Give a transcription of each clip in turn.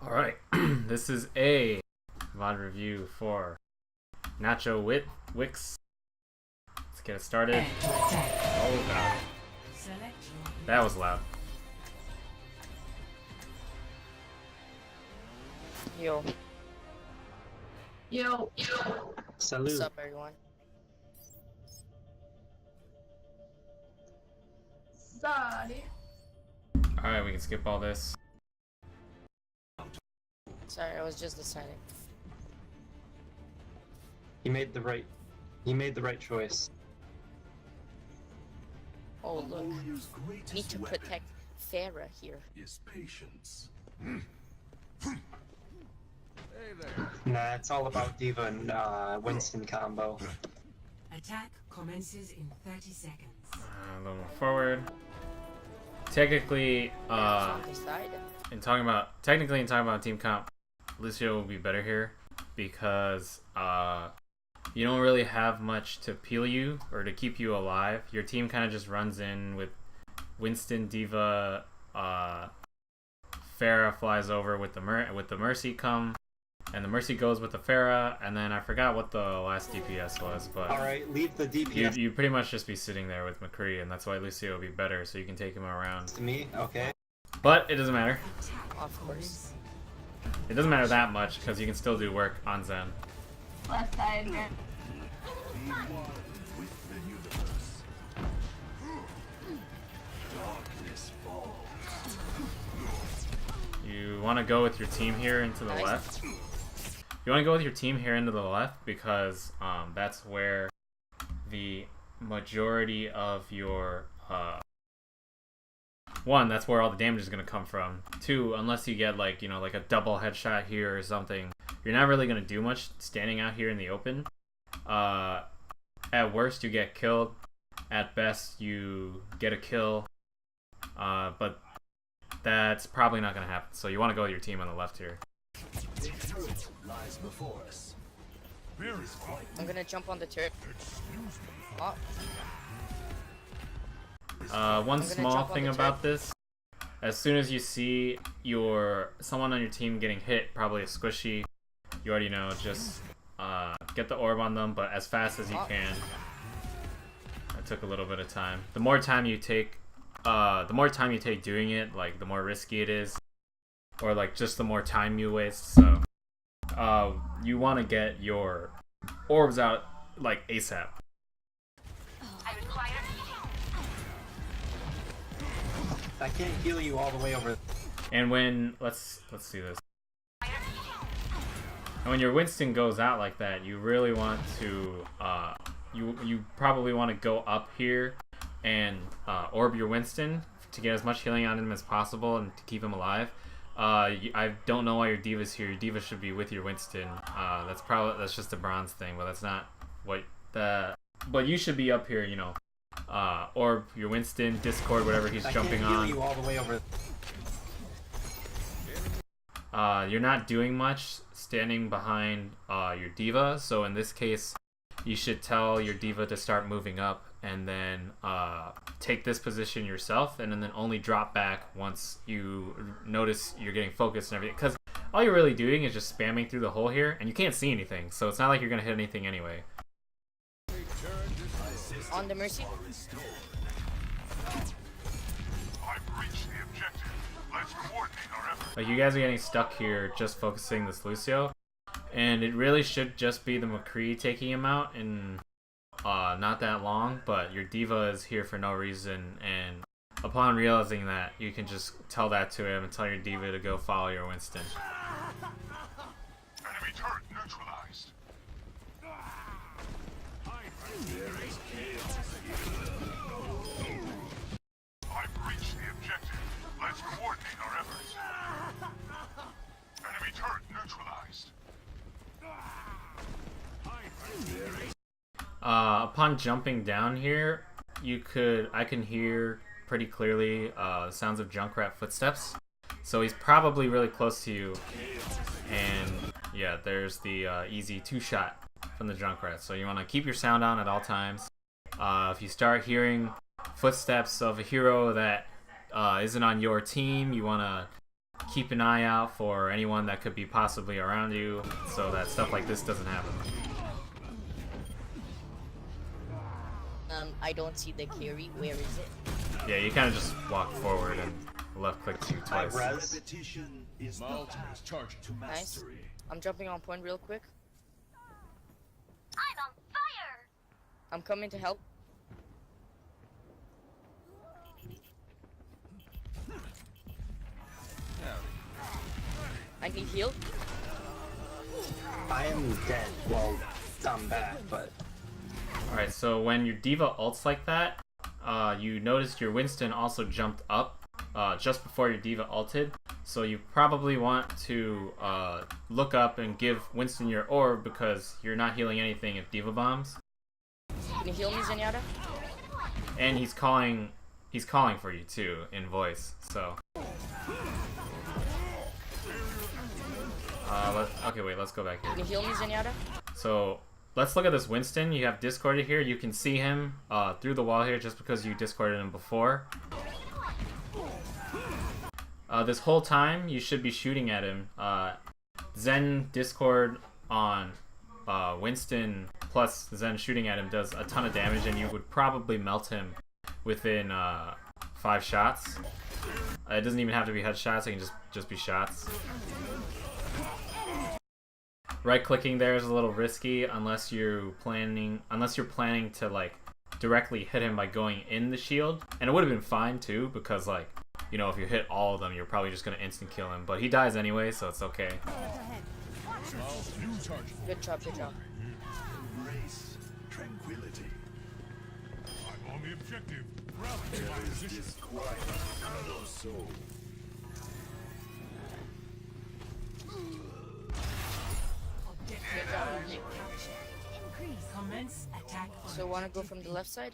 Alright, this is a VOD review for Nachowicz. Let's get it started. Oh god. That was loud. Yo. Yo. Salute. What's up, everyone? Sorry. Alright, we can skip all this. Sorry, I was just deciding. He made the right choice. Oh look, need to protect Farah here. Is patience. Nah, it's all about Diva and Winston combo. Attack commences in 30 seconds. A little more forward. Technically, in talking about team comp, Lucio will be better here because you don't really have much to peel you or to keep you alive. Your team kind of just runs in with Winston, Diva, Farah flies over with the Mercy come, and the Mercy goes with the Farah, and then I forgot what the last DPS was, but alright, leave the DPS. You pretty much just be sitting there with McCree, and that's why Lucio will be better, so you can take him around. To me, okay. But it doesn't matter. Of course. It doesn't matter that much because you can still do work on Zen. Left side again. You want to go with your team here into the left. You want to go with your team here into the left because that's where the majority of your one, that's where all the damage is going to come from. Two, unless you get like a double headshot here or something, you're not really going to do much standing out here in the open. At worst you get killed, at best you get a kill, but that's probably not going to happen. So you want to go with your team on the left here. I'm gonna jump on the turret. One small thing about this, as soon as you see someone on your team getting hit, probably a squishy, you already know, just get the orb on them, but as fast as you can. It took a little bit of time. The more time you take doing it, like the more risky it is, or like just the more time you waste. So you want to get your orbs out like ASAP. I can't heal you all the way over. And when let's see this. And when your Winston goes out like that, you really want to you probably want to go up here and orb your Winston to get as much healing on him as possible and to keep him alive. I don't know why your Diva's here. Your Diva should be with your Winston. That's just a bronze thing, but that's not what but you should be up here, orb your Winston, Discord, whatever he's jumping on. I can't heal you all the way over. You're not doing much standing behind your Diva, so in this case you should tell your Diva to start moving up and then take this position yourself, and then only drop back once you notice you're getting focused and everything, because all you're really doing is just spamming through the hole here and you can't see anything, so it's not like you're gonna hit anything anyway. On the Mercy. Like, you guys are getting stuck here just focusing this Lucio, and it really should just be the McCree taking him out in not that long, but your Diva is here for no reason, and upon realizing that, you can just tell that to him and tell your Diva to go follow your Winston. Enemy turret neutralized. I've reached the objective. Let's coordinate our efforts. Enemy turret neutralized. Upon jumping down here, I can hear pretty clearly sounds of Junkrat footsteps. So he's probably really close to you, and yeah, there's the easy 2-shot from the Junkrat. So you want to keep your sound on at all times. If you start hearing footsteps of a hero that isn't on your team, you want to keep an eye out for anyone that could be possibly around you so that stuff like this doesn't happen. I don't see the carry. Where is it? Yeah, you kind of just walk forward and left click to twice. Repetition is my ultimate charging to Nice. mastery. I'm jumping on point real quick. I'm on fire! I'm coming to help. I need heal. I am dead. Well, I'm back, but Alright, so when your diva ults like that, you noticed your Winston also jumped up just before your diva ulted. So you probably want to look up and give Winston your orb because you're not healing anything if diva bombs. Can you heal me, Zenyatta? And he's calling for you too in voice. So okay, wait, let's go back here. Can you heal me, Zenyatta? So let's look at this Winston. You have discorded here. You can see him through the wall here just because you discorded him before. This whole time you should be shooting at him. Zen discord on Winston plus Zen shooting at him does a ton of damage, and you would probably melt him within 5 shots. It doesn't even have to be headshots. It can just be shots. Right clicking there is a little risky unless you're planning to like directly hit him by going in the shield, and it would have been fine too because like, you know, if you hit all of them you're probably just gonna instant kill him, but he dies anyway, so it's okay. Good job, good job. Embrace tranquility. I'm on the objective. Rally to my position. Disquiet in your soul. Good job. Commence attack. So wanna go from the left side?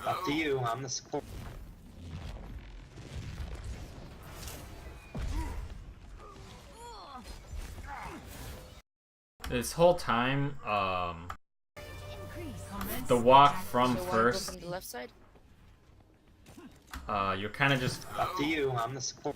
up to you. I'm the support. This whole time, the walk from So wanna go first, from the left side? you're kind of just Up to you. I'm the support.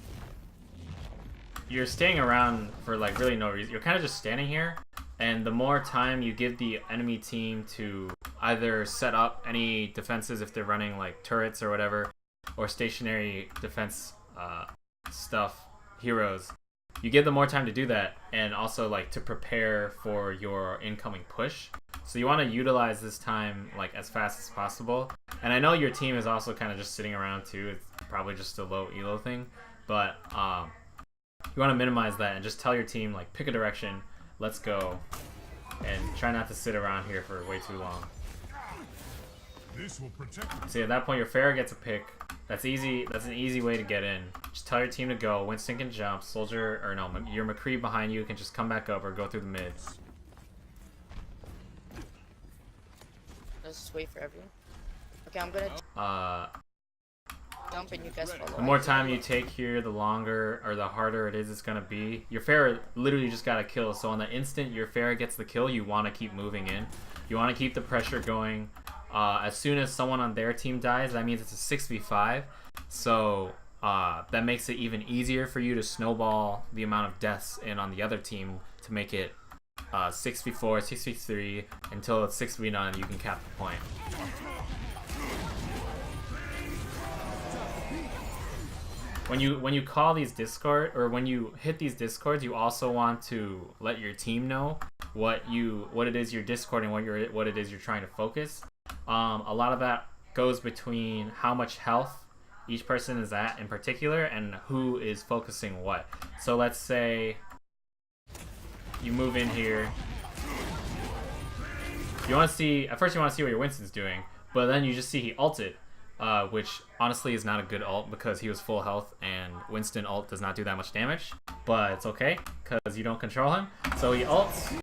you're staying around for like really no reason. You're kind of just standing here, and the more time you give the enemy team to either set up any defenses if they're running like turrets or whatever, or stationary defense stuff, heroes, you give them more time to do that, and also like to prepare for your incoming push. So you want to utilize this time like as fast as possible. And I know your team is also kind of just sitting around too. It's probably just a low elo thing, but you want to minimize that and just tell your team like pick a direction, let's go, and try not to sit around here for way too long. This will protect. See, at that point your Pharah gets a pick. That's easy. That's an easy way to get in. Just tell your team to go. Winston can jump. Soldier, or no, your McCree behind you can just come back up or go through the mids. Let's just wait for everyone. Okay, I'm gonna jump and you guys follow. The more time you take here, the longer or the harder it is it's gonna be. Your Pharah literally just got a kill, so on the instant your Pharah gets the kill, you want to keep moving in. You want to keep the pressure going. As soon as someone on their team dies, that means it's a 6v5. So that makes it even easier for you to snowball the amount of deaths in on the other team to make it 6v4, 6v3 until it's 6v9. You can cap the point. When you call these Discord, or when you hit these Discords, you also want to let your team know what it is you're discording, what it is you're trying to focus. A lot of that goes between how much health each person is at in particular and who is focusing what. So let's say you move in here. You want to see, at first you want to see what your Winston's doing, but then you just see he ulted, which honestly is not a good ult because he was full health and Winston ult does not do that much damage, but it's okay because you don't control him. So he ults.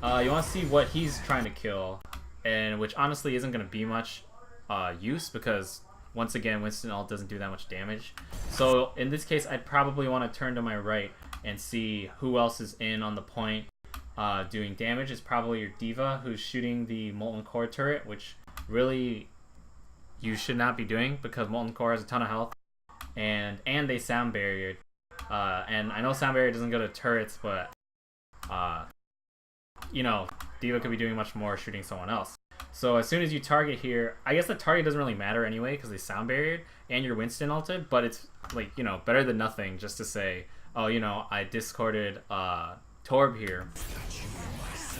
You want to see what he's trying to kill, and which honestly isn't going to be much use because once again Winston ult doesn't do that much damage. So in this case I'd probably want to turn to my right and see who else is in on the point doing damage. It's probably your diva who's shooting the Molten Core turret, which really you should not be doing because Molten Core has a ton of health and they sound barriered. And I know sound barrier doesn't go to turrets, but you know, D.Va could be doing much more shooting someone else. So as soon as you target here, I guess the target doesn't really matter anyway because they sound barriered and you're Winston ulted, but it's like, you know, better than nothing just to say, oh, you know, I discarded Torb here.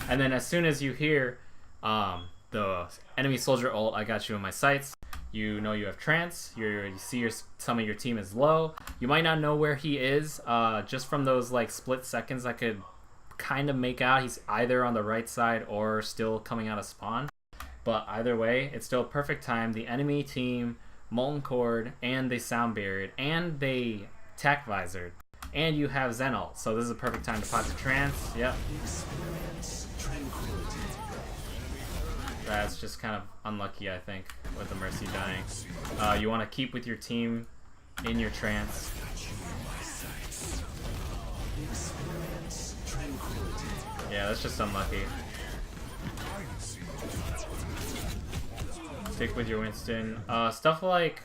And then as soon as you hear the enemy soldier ult, I got you in my sights, you know you have trance, you see some of your team is low. You might not know where he is, just from those like split seconds I could kind of make out he's either on the right side or still coming out of spawn. But either way, it's still a perfect time. The enemy team Molten Cord and they sound barriered and they tac visored. And you have Zen ult, so this is a perfect time to pop the trance. Yep. That's just kind of unlucky, I think, with the Mercy dying. You want to keep with your team in your trance. Yeah, that's just unlucky. Stick with your Winston. Stuff like...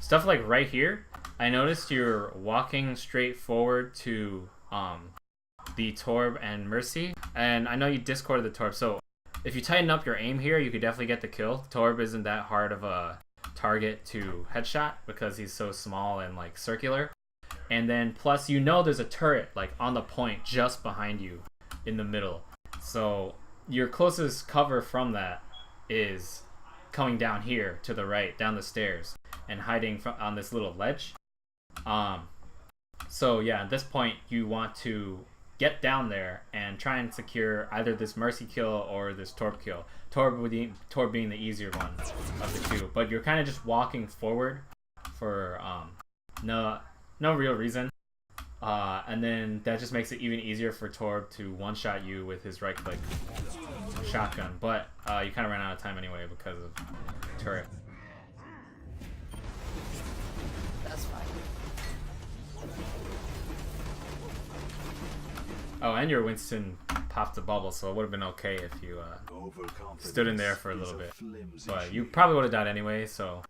Stuff like right here, I noticed you're walking straight forward to the Torb and Mercy, and I know you discorded the Torb, so if you tighten up your aim here, you could definitely get the kill. Torb isn't that hard of a target to headshot because he's so small and like circular. And then plus you know there's a turret like on the point just behind you in the middle. So your closest cover from that is coming down here to the right, down the stairs, and hiding on this little ledge. So yeah, at this point you want to get down there and try and secure either this Mercy kill or this Torb kill. Torb being the easier one of the two. But you're kind of just walking forward for no real reason. And then that just makes it even easier for Torb to one-shot you with his right-click shotgun. But you kind of ran out of time anyway because of turret. That's fine. Oh, and your Winston popped a bubble, so it would have been okay if you stood in there for a little bit. But you probably would have died anyway, so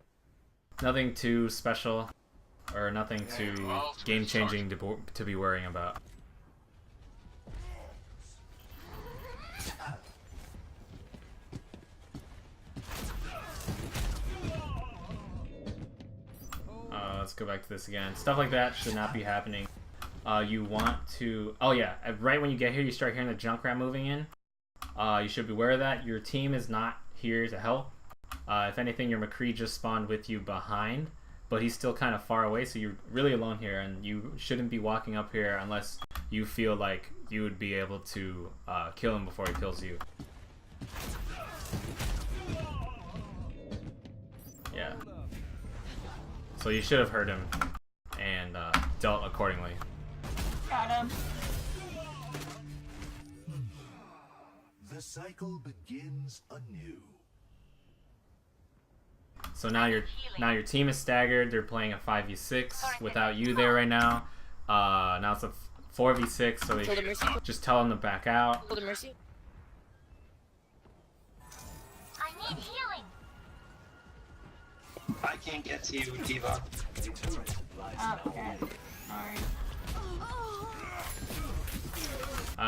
nothing too special or nothing too game-changing to be worrying about. Let's go back to this again. Stuff like that should not be happening. You want to... Oh yeah, right when you get here, you start hearing the Junkrat moving in. You should be aware of that. Your team is not here to help. If anything, your McCree just spawned with you behind, but he's still kind of far away, so you're really alone here, and you shouldn't be walking up here unless you feel like you would be able to kill him before he kills you. Yeah. So you should have heard him and dealt accordingly. Got him. The cycle begins anew. So now your team is staggered. They're playing a 5v6 without you there right now. Now it's a 4v6, so they just tell them to back out. Kill the Mercy. I need healing. I can't get to you, D.Va. Oh, okay. Sorry.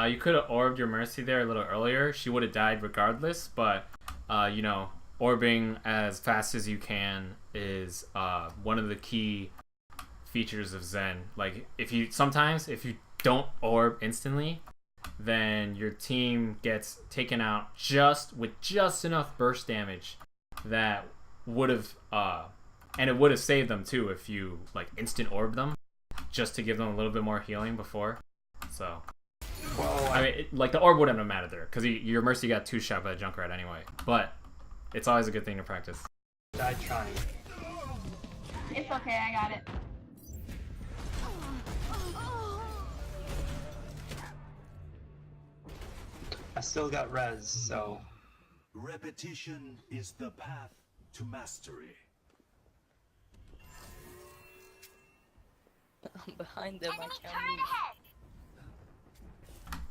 You could have orbed your Mercy there a little earlier. She would have died regardless, but you know, orbing as fast as you can is one of the key features of Zen. Like if you don't orb instantly, then your team gets taken out with just enough burst damage that would have and it would have saved them too if you like instant orb them just to give them a little bit more healing before. So Well, I mean, like the orb wouldn't have mattered there because your Mercy got 2-shot by the Junkrat anyway. But it's always a good thing to practice. died trying. It's okay, I got it. I still got res, so Repetition is the path to mastery. I'm behind them. I can't move.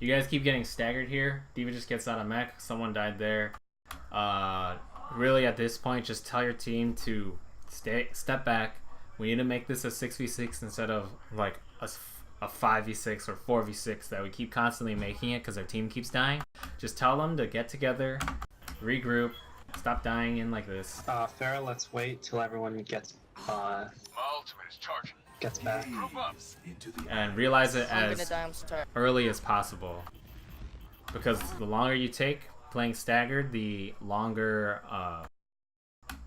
You guys keep getting staggered here. D.Va just gets out of mech. Someone died there. Really, at this point, just tell your team to step back. We need to make this a 6v6 instead of like a 5v6 or 4v6 that we keep constantly making it because our team keeps dying. Just tell them to get together, regroup, stop dying in like this. Farrah, let's wait till everyone gets My ultimate is charging. gets back. Group up. And realize it I'm gonna as die. I'm sorry. early as possible. Because the longer you take playing staggered, the longer,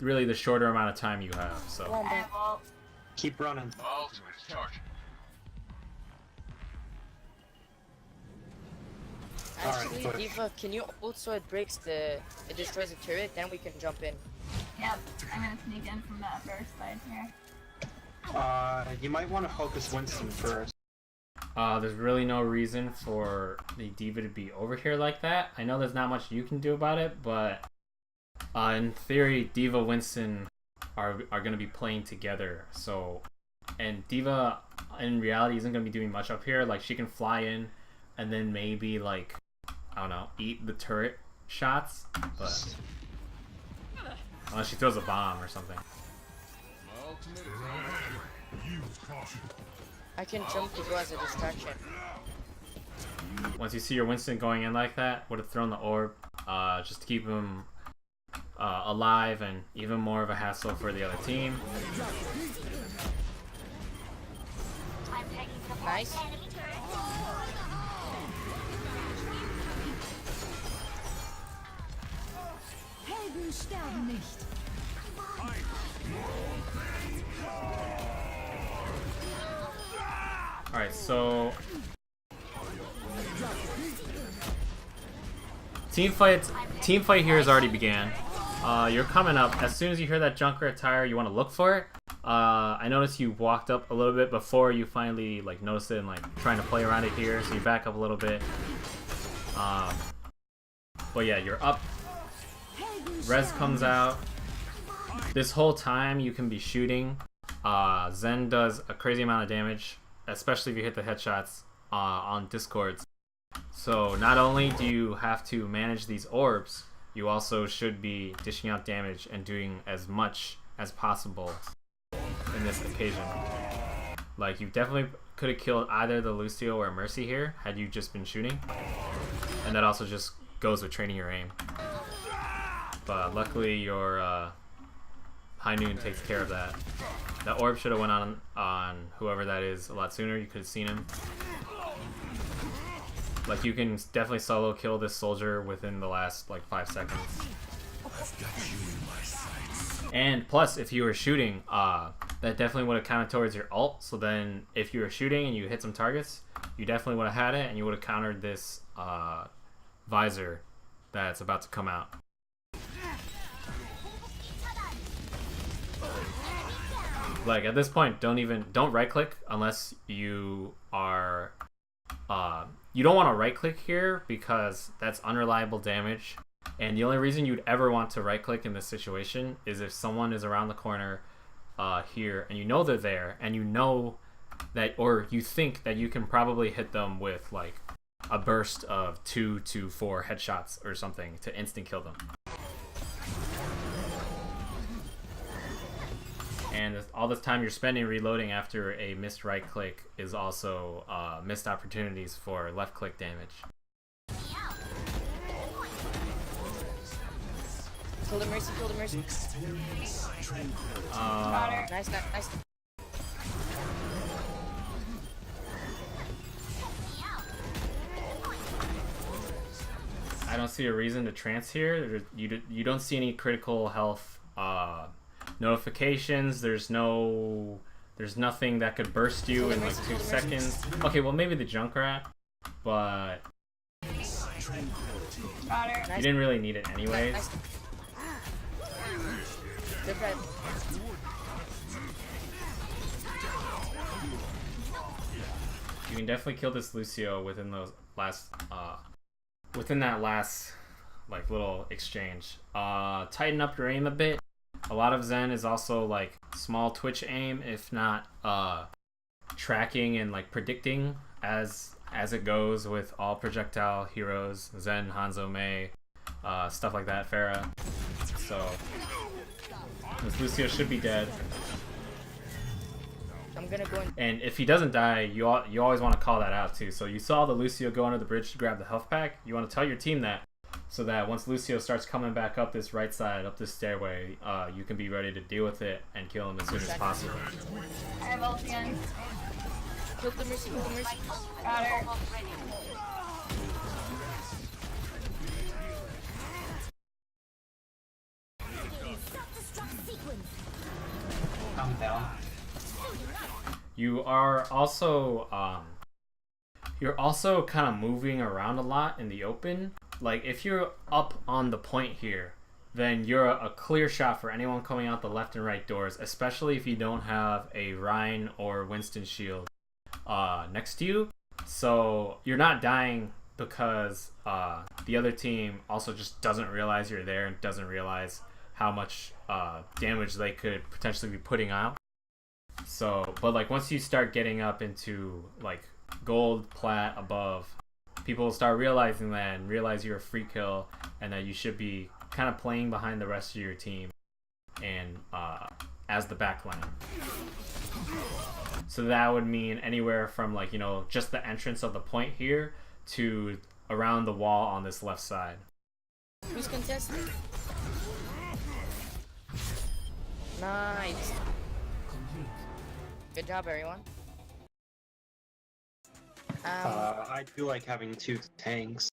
really the shorter amount of time you have. Come So on, man. Well, Keep running. My ultimate is charging. Actually, push. D.Va, can you ult so it destroys the turret? Then we can jump in. yep. I'm gonna sneak in from that first side here. You might want to focus Winston first. there's really no reason for the D.Va to be over here like that. I know there's not much you can do about it, but in theory, D.Va, Winston are going to be playing together. So, and D.Va in reality isn't going to be doing much up here. Like, she can fly in and then maybe, like, I don't know, eat the turret shots, but unless she throws a bomb or something. My ultimate is use caution. I can jump to go as a distraction. Once you see your Winston going in like that, would have thrown the orb, just to keep him alive and even more of a hassle for the other team. Nice. Helden sterben nicht. Alright, so team fight here has already began. You're coming up. As soon as you hear that Junkrat tire, you want to look for it. I noticed you walked up a little bit before you finally like noticed it and like trying to play around it here, so you back up a little bit. But yeah, you're up. Res comes out. This whole time you can be shooting. Zen does a crazy amount of damage, especially if you hit the headshots on discords. So not only do you have to manage these orbs, you also should be dishing out damage and doing as much as possible in this occasion. Like, you definitely could have killed either the Lucio or Mercy here had you just been shooting. And that also just goes with training your aim. But luckily your High Noon takes care of that. That orb should have went on whoever that is a lot sooner. You could have seen him. Like, you can definitely solo kill this soldier within the last like 5 seconds. And plus, if you were shooting, that definitely would have counted towards your ult. So then, if you were shooting and you hit some targets, you definitely would have had it, and you would have countered this visor that's about to come out. Like, at this point, don't right click unless you are you don't want to right click here because that's unreliable damage, and the only reason you'd ever want to right click in this situation is if someone is around the corner here and you know they're there, and you know that, or you think that you can probably hit them with like a burst of 2 to 4 headshots or something to instant kill them. And all this time you're spending reloading after a missed right click is also missed opportunities for left click damage. Kill the Mercy, kill the Mercy. Nice, nice. I don't see a reason to trance here. You don't see any critical health notifications. There's nothing that could burst you in like 2 seconds. Okay, well maybe the Junkrat, but you didn't really need it anyways. Nice. Good red. You can definitely kill this Lucio within those last within that last like little exchange. Tighten up your aim a bit. A lot of Zen is also like small twitch aim, if not tracking and like predicting as as it goes with all projectile heroes, Zen, Hanzo, Mei, stuff like that, Pharah. So this Lucio should be dead. I'm gonna go in. And if he doesn't die, you always want to call that out too. So you saw the Lucio go under the bridge to grab the health pack. You want to tell your team that, so that once Lucio starts coming back up this right side, up this stairway, you can be ready to deal with it and kill him as soon as possible. I have ult again. Killed the Mercy, killed the Mercy. Got her. I'm down. You are also you're also kind of moving around a lot in the open. Like if you're up on the point here, then you're a clear shot for anyone coming out the left and right doors, especially if you don't have a Ryan or Winston shield next to you. So you're not dying because the other team also just doesn't realize you're there and doesn't realize how much damage they could potentially be putting out. So, but like once you start getting up into like gold, plat, above, people will start realizing that and realize you're a free kill and that you should be kind of playing behind the rest of your team and as the backline. So that would mean anywhere from like, you know, just the entrance of the point here to around the wall on this left side. Who's contesting? Nice. Good job, everyone. I do like having 2 tanks.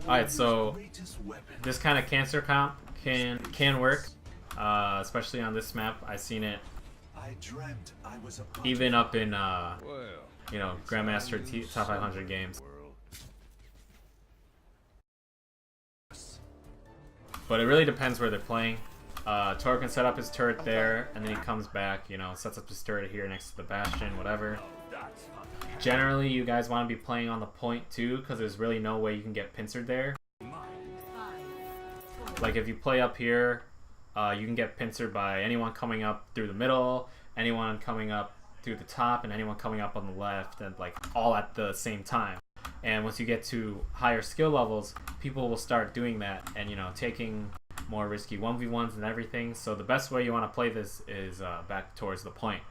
Alright, so this kind of cancer comp can work, especially on this map. I've seen it even up in you know, Grandmaster Top 500 games. But it really depends where they're playing. Tor can set up his turret there, and then he comes back, you know, sets up his turret here next to the Bastion, whatever. Generally, you guys want to be playing on the point too, because there's really no way you can get pincered there. Like if you play up here, you can get pincered by anyone coming up through the middle, anyone coming up through the top, and anyone coming up on the left, and like all at the same time. And once you get to higher skill levels, people will start doing that and, you know, taking more risky 1v1s and everything. So the best way you want to play this is back towards the point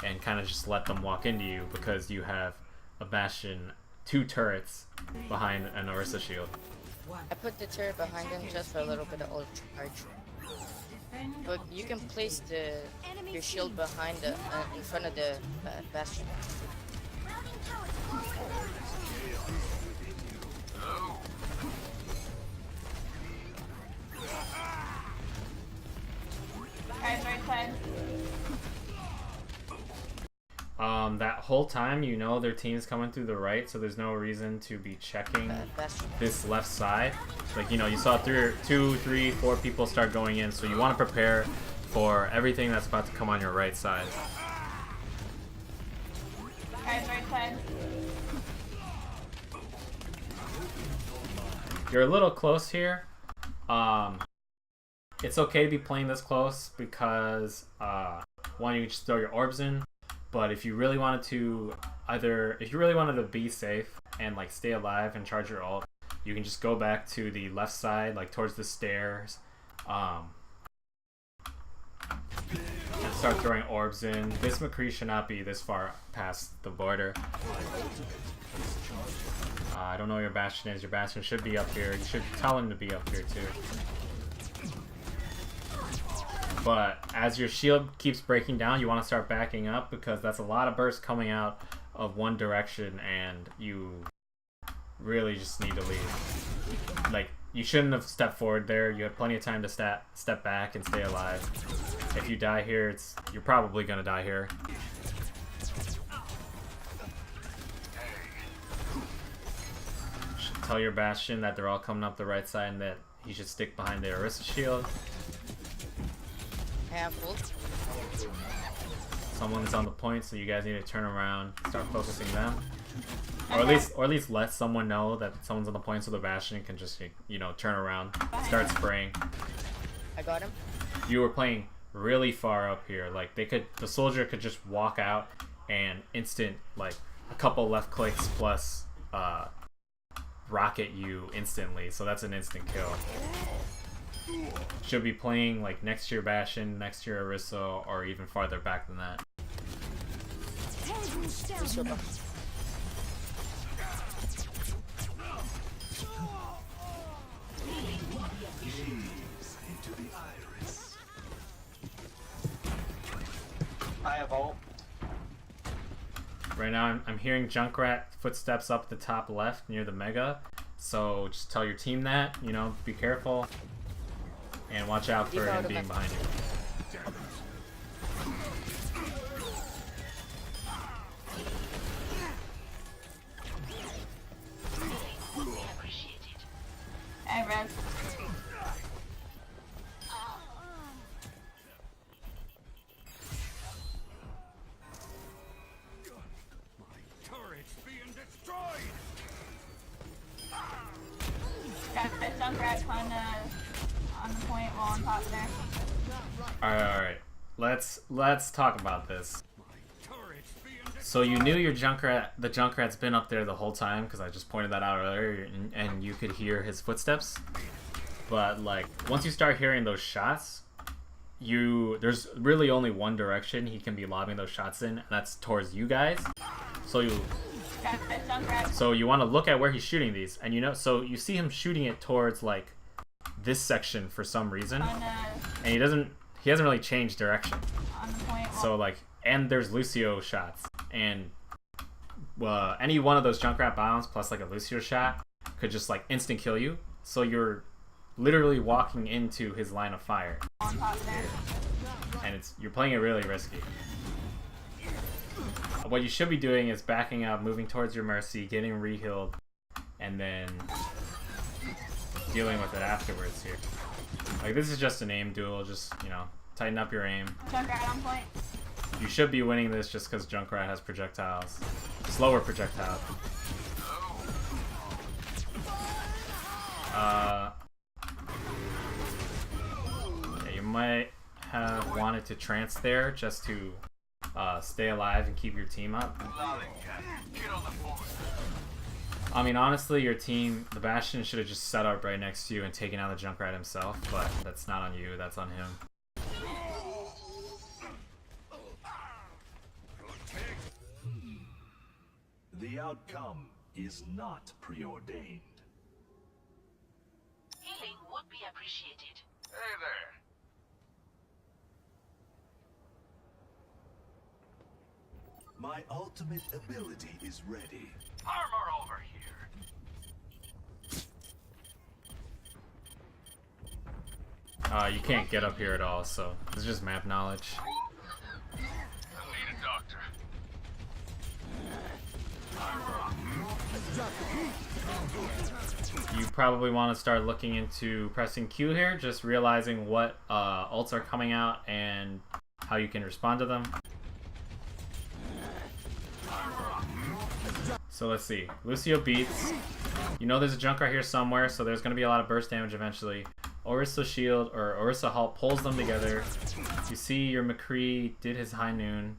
and kind of just let them walk into you because you have a Bastion, 2 turrets behind an Orisa shield. I put the turret behind him just for a little bit of ult charge. But you can place your shield behind in front of the Bastion. Guys, right side. That whole time, you know their team's coming through the right, so there's no reason to be checking this left side. Like, you know, you saw 2, 3, 4 people start going in, so you want to prepare for everything that's about to come on your right side. Guys, right side. You're a little close here. It's okay to be playing this close because one, you can just throw your orbs in, but if you really wanted to be safe and like stay alive and charge your ult, you can just go back to the left side, like towards the stairs, and start throwing orbs in. This McCree should not be this far past the border. I don't know where your Bastion is. Your Bastion should be up here. You should tell him to be up here too. But as your shield keeps breaking down, you want to start backing up because that's a lot of bursts coming out of one direction and you really just need to leave. Like, you shouldn't have stepped forward there. You had plenty of time to step back and stay alive. If you die here, you're probably going to die here. Tell your Bastion that they're all coming up the right side and that he should stick behind the Orisa shield. have ult. Someone's on the point, so you guys need to turn around, start focusing them, or at least let someone know that someone's on the point, so the Bastion can just, you know, turn around, start spraying. I got him. You were playing really far up here. Like the soldier could just walk out and instant, like a couple left clicks plus rocket you instantly. So that's an instant kill. Should be playing like next to your Bastion, next to your Orisa, or even farther back than that. I have ult. Right now I'm hearing Junkrat footsteps up the top left near the Mega. So just tell your team that, you know, be careful. And watch out for him being behind you. Hey, Red. Turret's being destroyed. Got that Junkrat on the point while on top there. Alright. Let's talk about this. Turret's being destroyed. So you knew your the Junkrat's been up there the whole time, because I just pointed that out earlier, and you could hear his footsteps. But like once you start hearing those shots, there's really only one direction he can be lobbing those shots in, and that's towards you guys. So you want to look at where he's shooting these, and you know, so you see him shooting it towards like this section for some reason, and he hasn't really changed direction. On the point So like, and there's Lucio shots, and any one of those Junkrat bombs plus like a Lucio shot could just like instant kill you. So you're literally walking into his line of fire, on top there. and you're playing it really risky. What you should be doing is backing up, moving towards your Mercy, getting re-healed, and then dealing with it afterwards here. Like, this is just an aim duel, just, you know, tighten up your aim. Junkrat on point. You should be winning this just because Junkrat has projectiles. Slower projectiles. Yeah, you might have wanted to trance there just to stay alive and keep your team up. I mean, honestly, your team, the Bastion, should have just set up right next to you and taken out the Junkrat himself, but that's not on you, that's on him. The outcome is not preordained. Healing would be appreciated. Hey there. My ultimate ability is ready. Armor over here. You can't get up here at all, so this is just map knowledge. I need a doctor. You probably want to start looking into pressing Q here, just realizing what ults are coming out and how you can respond to them. So let's see. Lucio beats. You know there's a Junkrat here somewhere, so there's going to be a lot of burst damage eventually. Orisa shield or Orisa halt pulls them together. You see your McCree did his high noon.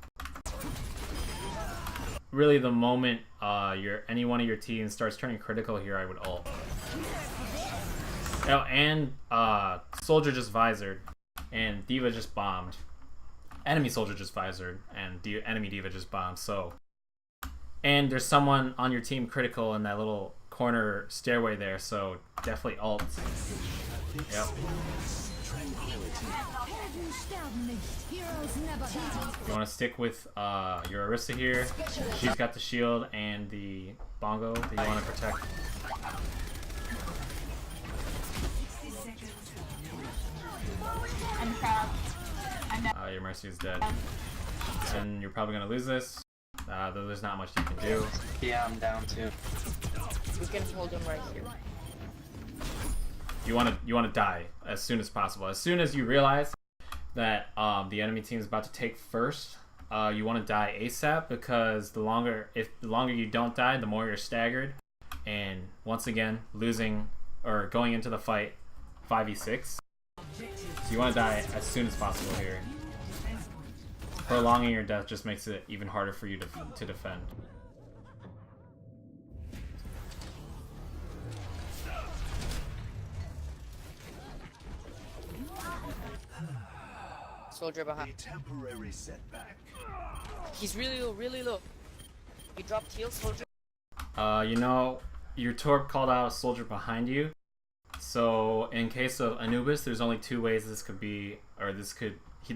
Really, the moment any one of your teams starts turning critical here, I would ult. Oh, and Soldier just visored, and Diva just bombed. Enemy Soldier just visored, and enemy Diva just bombed. So, and there's someone on your team critical in that little corner stairway there. So definitely ult. Yep. You want to stick with your Orisa here. She's got the shield and the bongo that you want to protect. 60 seconds. I'm proud. I'm dead. Your Mercy is dead. And you're probably going to lose this, though there's not much you can do. Yeah, I'm down too. We can hold him right here. You want to die as soon as possible. As soon as you realize that the enemy team is about to take first, you want to die ASAP, because the longer you don't die, the more you're staggered, and once again losing or going into the fight 5v6. So you want to die as soon as possible here. Prolonging your death just makes it even harder for you to defend. Soldier behind. Temporary setback. He's really low, really low. You dropped heal, soldier. You know, your Torp called out a soldier behind you. So in case of Anubis, there's only two ways this could be, or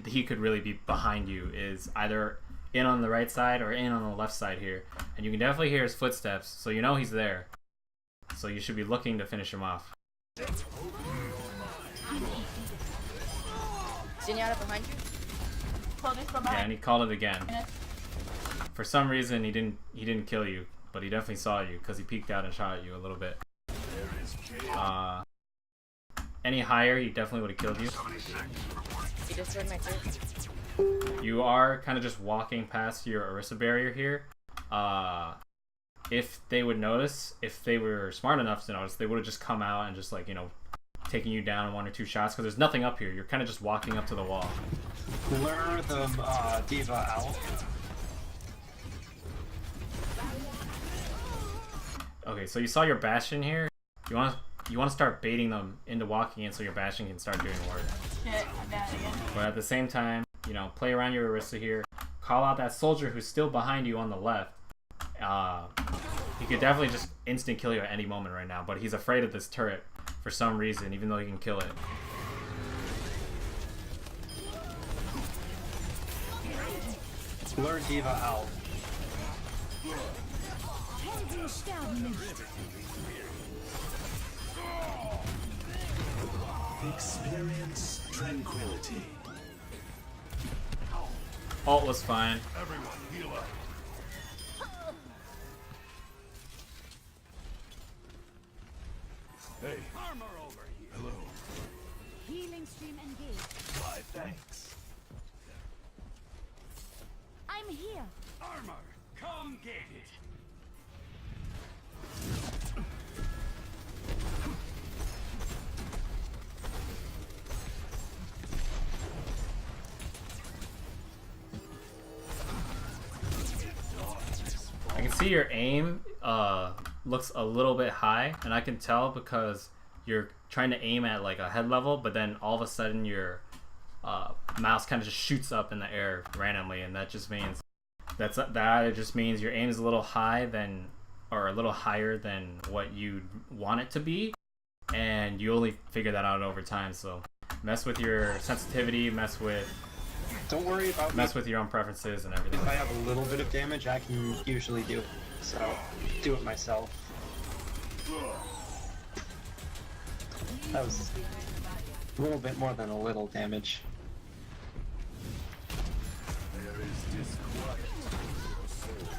he could really be behind you, is either in on the right side or in on the left side here. And you can definitely hear his footsteps, so you know he's there. So you should be looking to finish him off. Zenyatta behind you. Soldier's still Yeah, behind. and he called it again. For some reason, he didn't kill you, but he definitely saw you because he peeked out and shot at you a little bit. Any higher, he definitely would have killed you. He destroyed my turret. You are kind of just walking past your Orisa barrier here. If they would notice, if they were smart enough to notice, they would have just come out and just, like, you know, taking you down in 1 or 2 shots, because there's nothing up here. You're kind of just walking up to the wall. Lure the diva out. Okay, so you saw your Bastion here. You want to start baiting them into walking in so your Bastion can start doing work. Shit, I'm down again. But at the same time, you know, play around your Orisa here. Call out that soldier who's still behind you on the left. He could definitely just instant kill you at any moment right now, but he's afraid of this turret for some reason, even though he can kill it. Lure diva out. Experience tranquility. Ult was fine. Everyone, heal up. Hey. Armor over here. Hello. Healing stream engaged. My thanks. I'm here. Armor, come get it. I can see your aim looks a little bit high, and I can tell because you're trying to aim at like a head level, but then all of a sudden your mouse kind of just shoots up in the air randomly, and that just means that either just means your aim is a little high or a little higher than what you want it to be, and you only figure that out over time. So mess with your sensitivity, mess with your own preferences and everything. If I have a little bit of damage, I can usually do it. So, do it myself. That was a little bit more than a little damage. There is disquiet in your soul.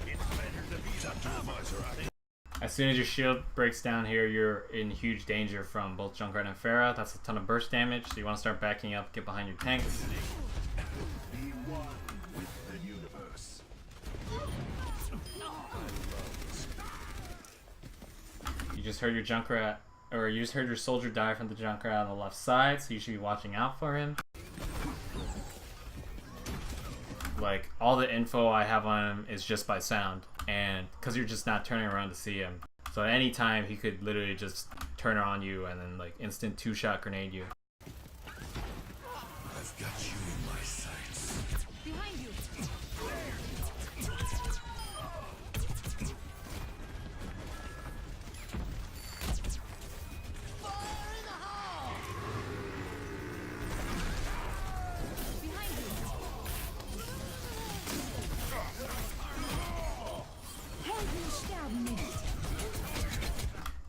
It's better to be the Thomas. As soon as your shield breaks down here, you're in huge danger from both Junkrat and Pharah. That's a ton of burst damage, so you want to start backing up, get behind your tanks. Be one with the universe. You just heard your Junkrat, or you just heard your soldier die from the Junkrat on the left side, so you should be watching out for him. Like, all the info I have on him is just by sound, and because you're just not turning around to see him. So at any time, he could literally just turn on you and then, like, instant 2-shot grenade you. I've got you in my sights. Behind you.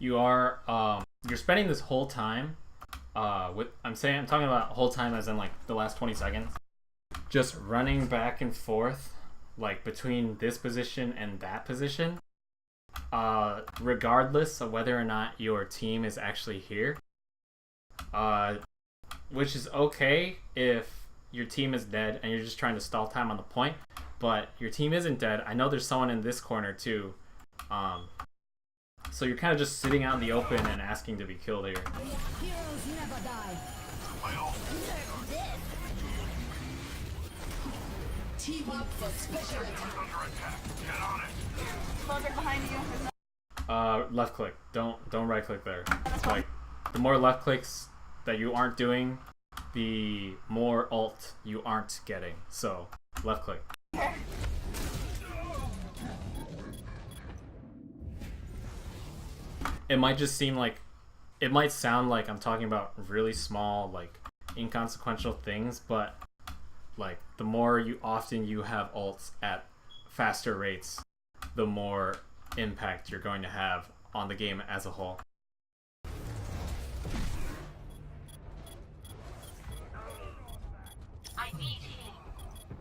You are, you're spending this whole time, I'm talking about whole time as in, like, the last 20 seconds, just running back and forth, like, between this position and that position, regardless of whether or not your team is actually here. which is okay if your team is dead and you're just trying to stall time on the point, but your team isn't dead. I know there's someone in this corner too, so you're kind of just sitting out in the open and asking to be killed here. Heroes never die. Team up for special attack. Soldier behind you. There's no- Left click. Don't right click there. It's like the more left clicks that you aren't doing, the more ult you aren't getting. So left click. It might just seem like, it might sound like I'm talking about really small, like inconsequential things, but like the more often you have ults at faster rates, the more impact you're going to have on the game as a whole.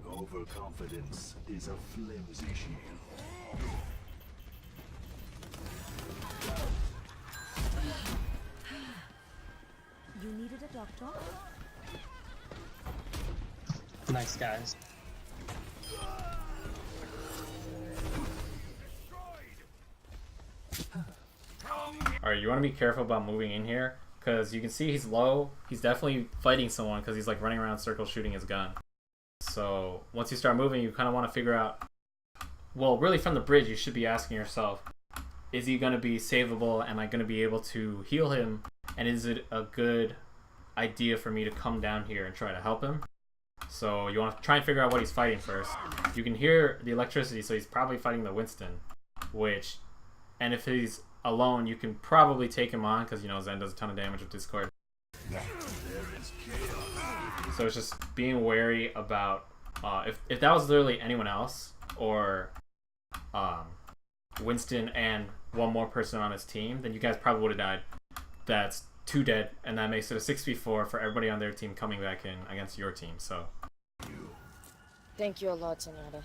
Overconfidence is a flimsy shield. You needed a doctor? Nice guys. Alright, you want to be careful about moving in here, because you can see he's low. He's definitely fighting someone because he's like running around in circles shooting his gun. So once you start moving, you kind of want to figure out, well, really from the bridge you should be asking yourself, is he going to be savable? Am I going to be able to heal him? And is it a good idea for me to come down here and try to help him? So you want to try and figure out what he's fighting first. You can hear the electricity, so he's probably fighting the Winston, which, and if he's alone, you can probably take him on because, you know, Zen does a ton of damage with Discord. So it's just being wary about if that was literally anyone else, or Winston and one more person on his team, then you guys probably would have died. That's 2 dead, and that makes it a 6v4 for everybody on their team coming back in against your team. So Thank you a lot, Zenyatta.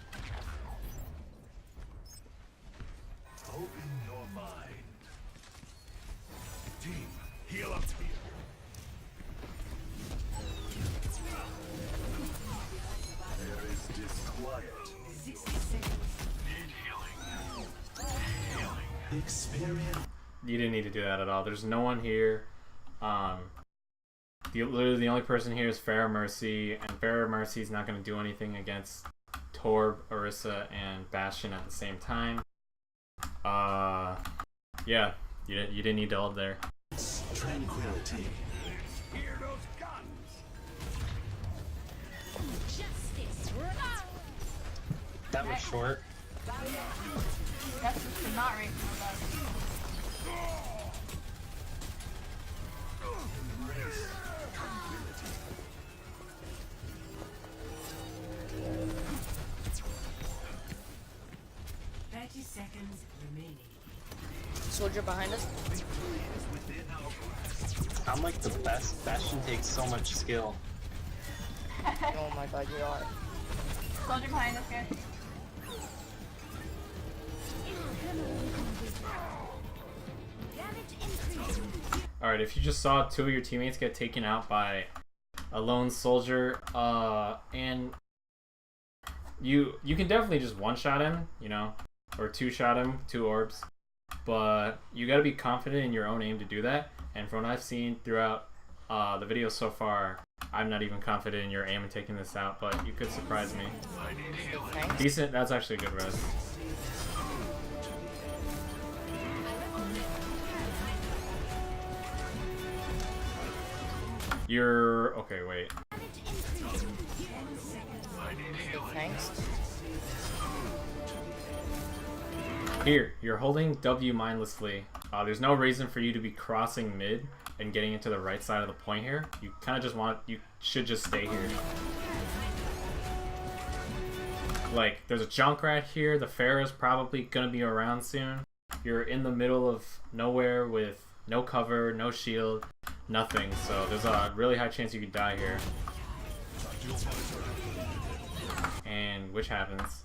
Open your mind. Team, heal up here. There is disquiet. 60 seconds. Need healing. Experience. you didn't need to do that at all. There's no one here. Literally the only person here is Farrah Mercy, and Farrah Mercy's not going to do anything against Torb, Orisa, and Bastion at the same time. Yeah, you didn't need to ult there. Tranquility. Hear those guns. Justice. That was short. That's just not right from above. Embrace tranquility. Seconds remaining. Soldier behind us. I'm like the best. Bastion takes so much skill. Oh my god, you are. Soldier behind us, guys. Alright, if you just saw 2 of your teammates get taken out by a lone soldier, and you can definitely just one-shot him, you know, or 2-shot him, 2 orbs, but you gotta be confident in your own aim to do that, and from what I've seen throughout the videos so far, I'm not even confident in your aim in taking this out, but you could surprise me. Decent, that's actually a good res. You're... okay, wait. Thanks. Here, you're holding W mindlessly. There's no reason for you to be crossing mid and getting into the right side of the point here. You kind of just want... you should just stay here. Like, there's a Junkrat here. The Pharah's probably gonna be around soon. You're in the middle of nowhere with no cover, no shield, nothing. So there's a really high chance you could die here. And which happens.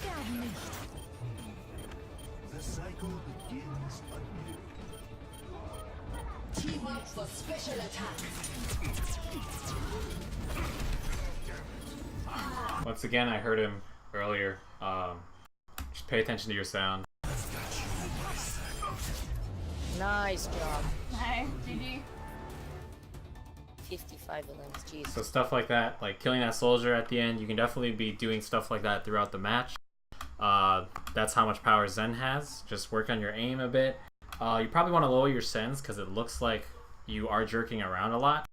Sterben nicht. The cycle begins anew. Teamwork for special attack. Once again, I heard him earlier. Just pay attention to your sound. Nice job. Nice, GG. 55 elims, jeez. So stuff like that, like killing that soldier at the end, you can definitely be doing stuff like that throughout the match. That's how much power Zen has. Just work on your aim a bit. You probably want to lower your sens because it looks like you are jerking around a lot.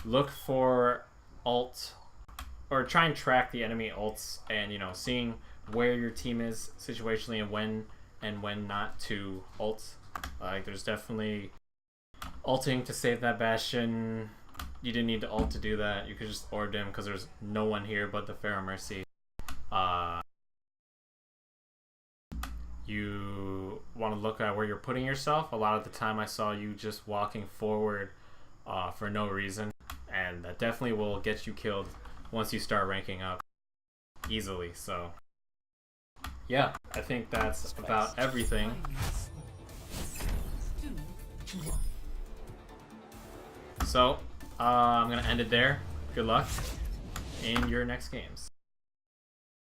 Look for ult, or try and track the enemy ults, and seeing where your team is situationally and when not to ult. Like there's definitely ulting to save that Bastion. You didn't need to ult to do that. You could just orb him because there's no one here but the Pharaoh Mercy. You want to look at where you're putting yourself. A lot of the time I saw you just walking forward for no reason, and that definitely will get you killed once you start ranking up easily. So yeah, I think that's about everything. So I'm gonna end it there. Good luck in your next games.